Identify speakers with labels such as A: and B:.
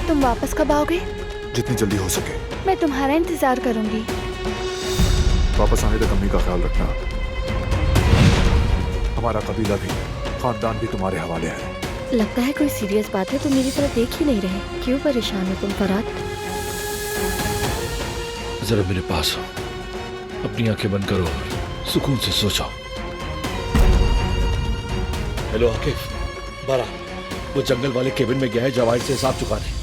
A: तुम वापस कब आओगे?
B: जितनी जल्दी हो सके।
A: मैं तुम्हारा इंतजार करूंगी।
B: वापस आने तक अम्मी का ख्याल रखना। हमारा कबीला भी, खानदान भी तुम्हारे हवाले है।
A: लगता है कोई सीरियस बात है, तुम मेरी तरफ देख ही नहीं रहे। क्यों परेशान हो तुम फरात?
C: जरा मेरे पास हो, अपनी आंखें बंद करो और सुकून से सो जाओ। हेलो आकिफ, बारा, वो जंगल वाले केबिन में गया है जवाहिर से हिसाब चुकाने।